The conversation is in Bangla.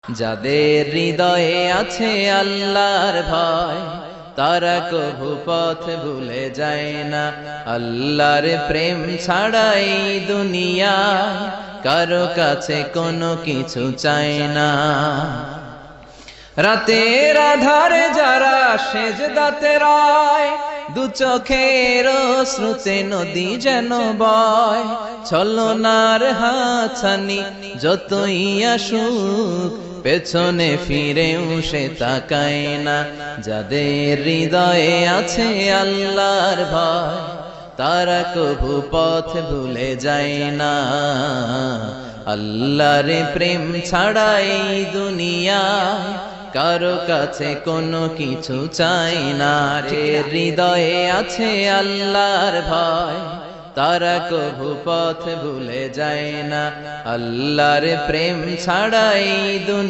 যাদের হৃদয়ে আছে আল্লাহর ভয়, তারা কভু পথ ভুলে যায় না। আল্লাহর প্রেম ছাড়া এই দুনিয়ায় কারো কাছে কোনো কিছু চায় না। রাতের আধারে যারা সেজদাতে রয়, দু চোখের শ্রুতে নদী যেন বয়। ছলনার হাতছানি যতই আসুক, পেছনে ফিরেও সে তাকায় না। যাদের হৃদয়ে আছে আল্লাহর ভয়, তারা কভু পথ ভুলে যায় না। আল্লাহর প্রেম ছাড়া এই দুনিয়ায় কারো কাছে কোনো কিছু চাই না। যে হৃদয়ে আছে আল্লাহর ভয়, তারা কভু পথ ভুলে যায় না। আল্লাহর প্রেম ছাড়া এই দুনিয়া